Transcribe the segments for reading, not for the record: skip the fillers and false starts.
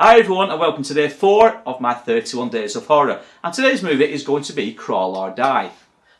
Hi everyone and welcome to day 4 of my 31 Days of Horror, and today's movie is going to be Crawl or Die.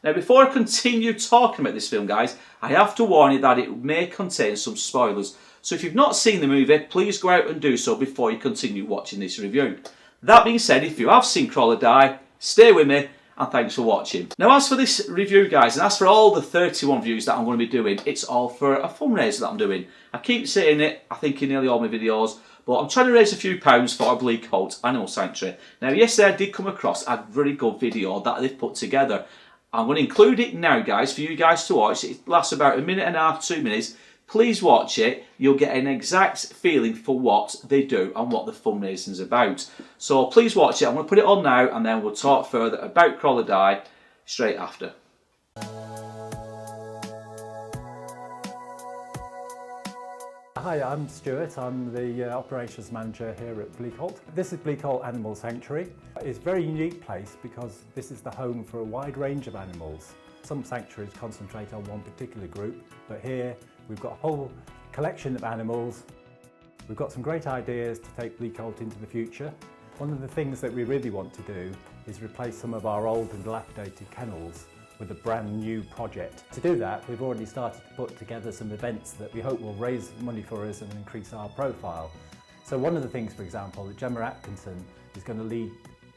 Now before I continue talking about this film guys, I have to warn you that it may contain some spoilers, so if you've not seen the movie, please go out and do so before you continue watching this review. That being said, if you have seen Crawl or Die, stay with me and thanks for watching. Now as for this review guys, and as for all the 31 views that I'm going to be doing, it's all for a fundraiser that I'm doing. I keep saying it, I think in nearly all my videos, but I'm trying to raise a few pounds for Bleakholt Animal Sanctuary. Now yesterday I did come across a very good video that they've put together. I'm going to include it now guys for you guys to watch. It lasts about a minute and a half, 2 minutes. Please watch it. You'll get an exact feeling for what they do and what the fundraising is about. So please watch it. I'm going to put it on now and then we'll talk further about Crawl or Die straight after. Hi, I'm Stuart. I'm the operations manager here at Bleakholt. This is Bleakholt Animal Sanctuary. It's a very unique place because this is the home for a wide range of animals. Some sanctuaries concentrate on one particular group, but here we've got a whole collection of animals. We've got some great ideas to take Bleakholt into the future. One of the things that we really want to do is replace some of our old and dilapidated kennels with a brand new project. To do that, we've already started to put together some events that we hope will raise money for us and increase our profile. So one of the things, for example, that Gemma Atkinson is going to lead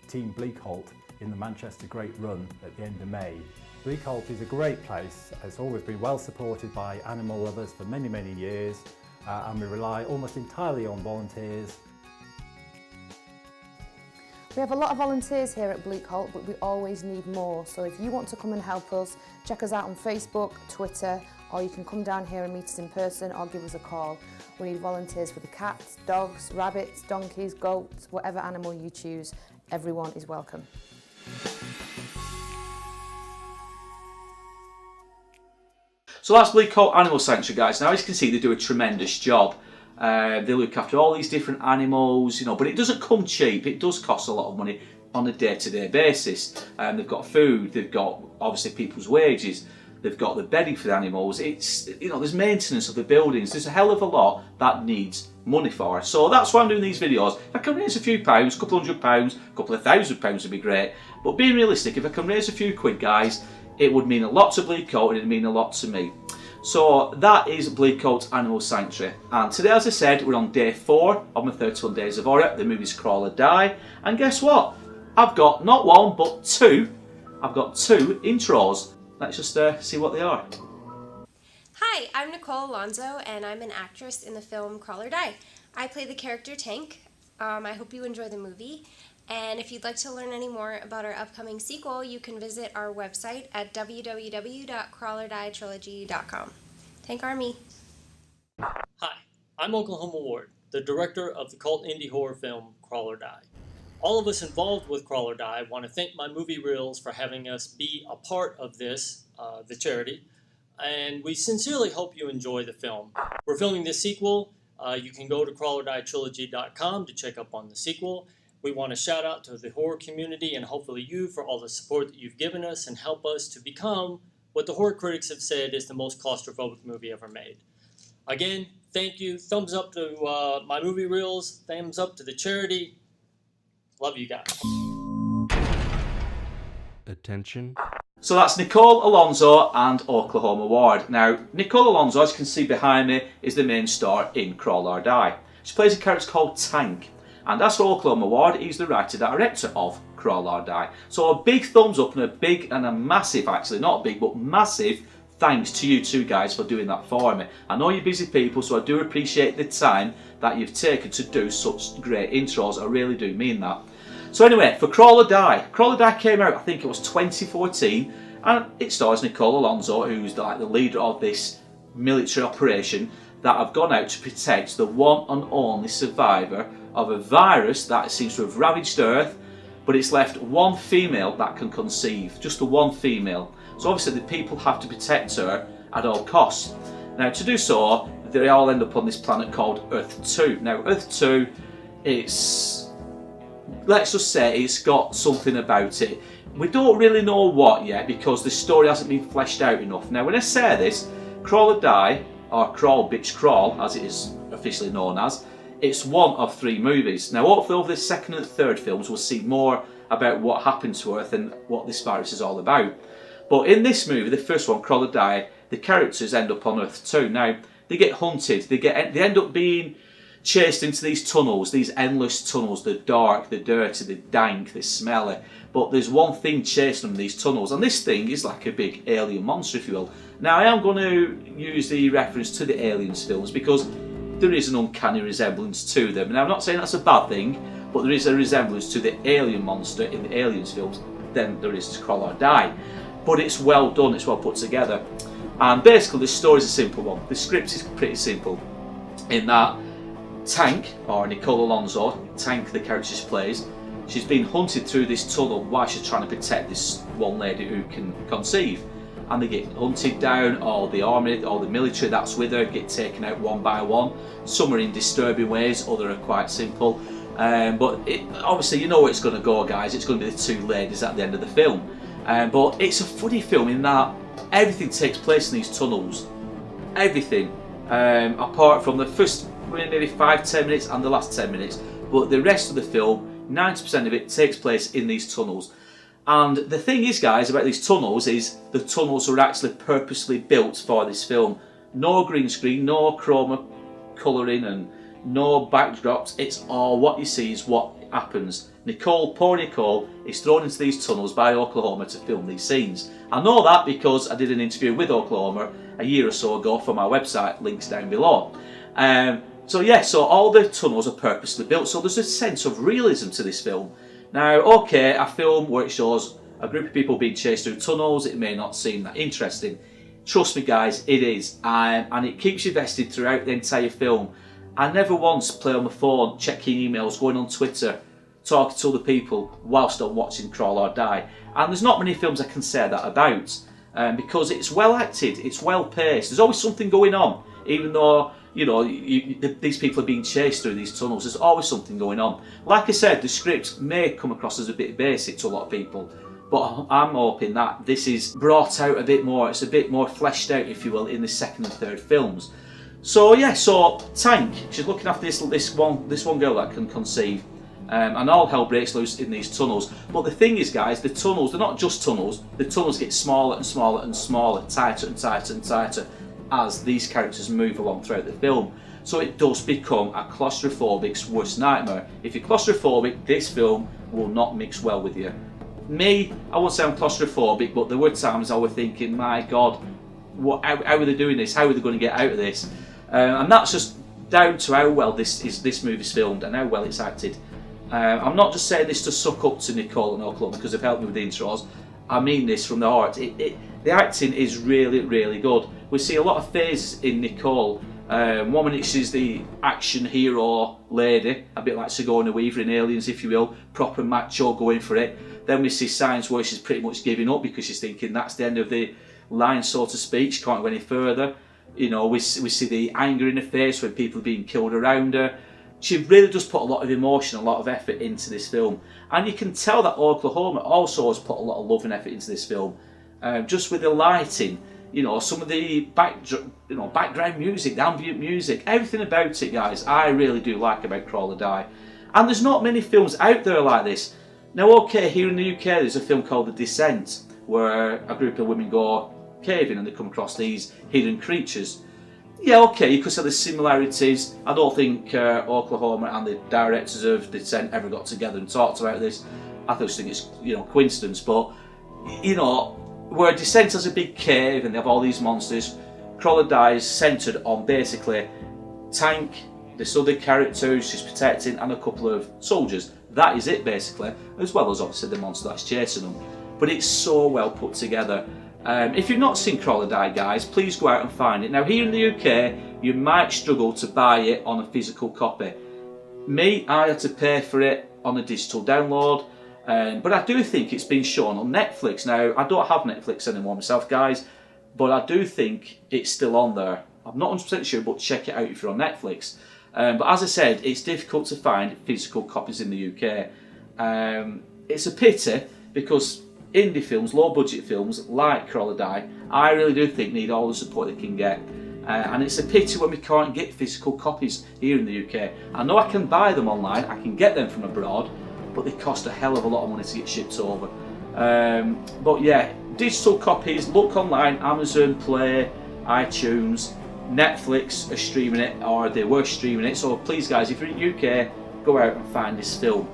Team Bleakholt in the Manchester Great Run at the end of May. Bleakholt is a great place. It's always been well supported by animal lovers for many, many years, and we rely almost entirely on volunteers. We have a lot of volunteers here at Bleakholt, but we always need more. So if you want to come and help us, check us out on Facebook, Twitter, or you can come down here and meet us in person or give us a call. We need volunteers for the cats, dogs, rabbits, donkeys, goats, whatever animal you choose. Everyone is welcome. So that's Bleakholt Animal Sanctuary guys. Now as you can see they do a tremendous job. They look after all these different animals, you know, but it doesn't come cheap. It does cost a lot of money on a day-to-day basis. They've got food, they've got obviously people's wages, they've got the bedding for the animals. It's, you know, there's maintenance of the buildings. There's a hell of a lot that needs money for. So that's why I'm doing these videos. If I can raise a few pounds, a couple £100, a couple of £1,000 would be great. But being realistic, if I can raise a few quid, guys, it would mean a lot to Bleakholt and it'd mean a lot to me. So that is Bleakholt Animal Sanctuary, and today as I said we're on day 4 of my 31 Days of Horror. The movie's Crawl or Die, and guess what? I've got not one but two. I've got two intros. Let's just see what they are. Hi, I'm Nicole Alonso and I'm an actress in the film Crawl or Die. I play the character Tank. I hope you enjoy the movie. And if you'd like to learn any more about our upcoming sequel, you can visit our website at www.crawlordietrilogy.com. Tank Army. Hi, I'm Oklahoma Ward, the director of the cult indie horror film Crawl or Die. All of us involved with Crawl or Die want to thank my movie reels for having us be a part of this, the charity, and we sincerely hope you enjoy the film. We're filming this sequel. You can go to crawlordietrilogy.com to check up on the sequel. We want to shout out to the horror community and hopefully you for all the support that you've given us and help us to become what the horror critics have said is the most claustrophobic movie ever made. Again, thank you. Thumbs up to my movie reels. Thumbs up to the charity. Love you guys. Attention. So that's Nicole Alonso and Oklahoma Ward. Now, Nicole Alonso, as you can see behind me, is the main star in Crawl or Die. She plays a character called Tank. And as for Oklahoma Ward, he's the writer-director of Crawl or Die. So a big thumbs up and a big and a massive, actually, not big, but massive thanks to you two guys for doing that for me. I know you're busy people, so I do appreciate the time that you've taken to do such great intros. I really do mean that. So anyway, for Crawl or Die. Crawl or Die came out, I think it was 2014, and it stars Nicole Alonso, who's like the leader of this military operation that have gone out to protect the one and only survivor of a virus that seems to have ravaged Earth, but it's left one female that can conceive, just the one female. So obviously the people have to protect her at all costs. Now to do so, they all end up on this planet called Earth 2. Now Earth 2, it's, let's just say it's got something about it. We don't really know what yet because the story hasn't been fleshed out enough. Now when I say this, Crawl or Die, or Crawl Bitch Crawl as it is officially known as, it's one of 3 movies. Now hopefully over the second and third films we'll see more about what happened to Earth and what this virus is all about. But in this movie, the first one, Crawl or Die, the characters end up on Earth too. Now, they get hunted, they end up being chased into these tunnels, these endless tunnels, the dark, the dirty, the dank, the smelly. But there's one thing chasing them in these tunnels, and this thing is like a big alien monster, if you will. Now, I am going to use the reference to the Aliens films because there is an uncanny resemblance to them. Now, I'm not saying that's a bad thing, but there is a resemblance to the alien monster in the Aliens films than there is to Crawl or Die. But it's well done, it's well put together. And basically the story is a simple one. The script is pretty simple in that Tank, or Nicole Alonso, Tank the character she plays, she's been hunted through this tunnel while she's trying to protect this one lady who can conceive. And they get hunted down, all the army, all the military that's with her get taken out one by one. Some are in disturbing ways, others are quite simple. But obviously you know where it's going to go, guys. It's going to be the 2 ladies at the end of the film. But it's a funny film in that everything takes place in these tunnels. Everything. Apart from the first maybe 5-10 minutes and the last 10 minutes. But the rest of the film, 90% of it takes place in these tunnels. And the thing is, guys, about these tunnels is the tunnels are actually purposely built for this film. No green screen, no chroma colouring and no backdrops. It's all what you see is what happens. Nicole, poor Nicole, is thrown into these tunnels by Oklahoma to film these scenes. I know that because I did an interview with Oklahoma a year or so ago for my website, links down below. So all the tunnels are purposely built, so there's a sense of realism to this film. Now, okay, a film where it shows a group of people being chased through tunnels, it may not seem that interesting. Trust me, guys, it is, and it keeps you vested throughout the entire film. I never once play on my phone, checking emails, going on Twitter, talking to other people whilst I'm watching Crawl or Die. And there's not many films I can say that about, because it's well acted, it's well paced, there's always something going on, even though you know these people are being chased through these tunnels, there's always something going on. Like I said, the script may come across as a bit basic to a lot of people, but I'm hoping that this is brought out a bit more, it's a bit more fleshed out, if you will, in the second and third films. So yeah, so Tank, she's looking after this one girl that can conceive, and all hell breaks loose in these tunnels. But the thing is, guys, the tunnels, they're not just tunnels, the tunnels get smaller and smaller and smaller, tighter and tighter and tighter as these characters move along throughout the film. So it does become a claustrophobic's worst nightmare. If you're claustrophobic, this film will not mix well with you. Me, I won't say I'm claustrophobic, but there were times I was thinking, my God, how are they doing this? How are they going to get out of this? And that's just down to how well this movie's filmed and how well it's acted. I'm not just saying this to suck up to Nicole and Oklahoma because they've helped me with the intros. I mean this from the heart. The acting is really, really good. We see a lot of phases in Nicole. One minute she's the action hero lady, a bit like Sigourney Weaver in Aliens, if you will, proper macho, going for it. Then we see signs where she's pretty much giving up because she's thinking that's the end of the line, so to speak. She can't go any further. You know, we see the anger in her face when people are being killed around her. She really does put a lot of emotion, a lot of effort into this film. And you can tell that Oklahoma also has put a lot of love and effort into this film. Just with the lighting, you know, some of the background music, the ambient music, everything about it, guys, I really do like about Crawl or Die. And there's not many films out there like this. Now, okay, here in the UK, there's a film called The Descent, where a group of women go caving and they come across these hidden creatures. Yeah, okay, you could say there's similarities. I don't think Oklahoma and the directors of Descent ever got together and talked about this. I just think it's, you know, coincidence. But, you know, where Descent has a big cave and they have all these monsters, Crawl or Die is centred on basically Tank, this other character who she's protecting, and a couple of soldiers. That is it, basically, as well as obviously the monster that's chasing them. But it's so well put together. If you've not seen Crawl or Die, guys, please go out and find it. Now, here in the UK, you might struggle to buy it on a physical copy. Me, I had to pay for it on a digital download, but I do think it's been shown on Netflix. Now, I don't have Netflix anymore myself, guys, but I do think it's still on there. I'm not 100% sure, but check it out if you're on Netflix. But as I said, it's difficult to find physical copies in the UK. It's a pity because indie films, low budget films like Crawl or Die, I really do think need all the support they can get. And it's a pity when we can't get physical copies here in the UK. I know I can buy them online, I can get them from abroad, but they cost a hell of a lot of money to get shipped over. But yeah, digital copies, look online, Amazon, Play, iTunes, Netflix are streaming it, or they were streaming it. So please guys, if you're in the UK, go out and find this film.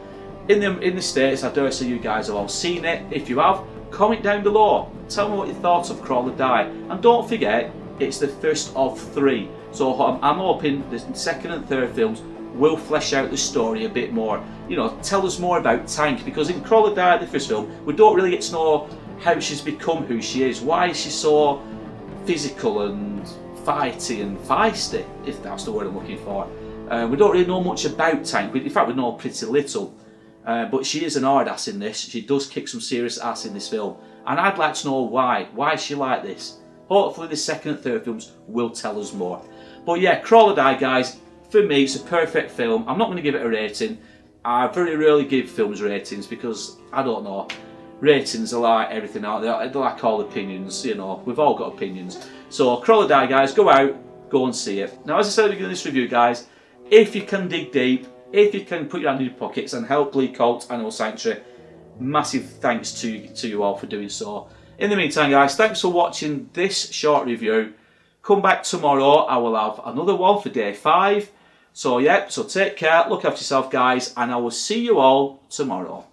In the States, I dare say you guys have all seen it. If you have, comment down below. Tell me what your thoughts of Crawl or Die. And don't forget, it's the first of 3. So I'm hoping the second and third films will flesh out the story a bit more. You know, tell us more about Tank, because in Crawl or Die, the first film, we don't really get to know how she's become who she is. Why is she so physical and fighty and feisty, if that's the word I'm looking for. We don't really know much about Tank. In fact, we know pretty little. But she is an hard ass in this. She does kick some serious ass in this film. And I'd like to know why. Why is she like this? Hopefully the second and third films will tell us more. But yeah, Crawl or Die, guys, for me, it's a perfect film. I'm not going to give it a rating. I very rarely give films ratings because, I don't know, ratings are like everything out there. They're like all opinions, you know. We've all got opinions. So, Crawl or Die, guys, go out, go and see it. Now, as I said at the beginning of this review, guys, if you can dig deep, if you can put your hand in your pockets and help Bleakholt Animal Sanctuary, massive thanks to you all for doing so. In the meantime, guys, thanks for watching this short review. Come back tomorrow, I will have another one for day 5. So, yeah, so take care, look after yourself, guys, and I will see you all tomorrow.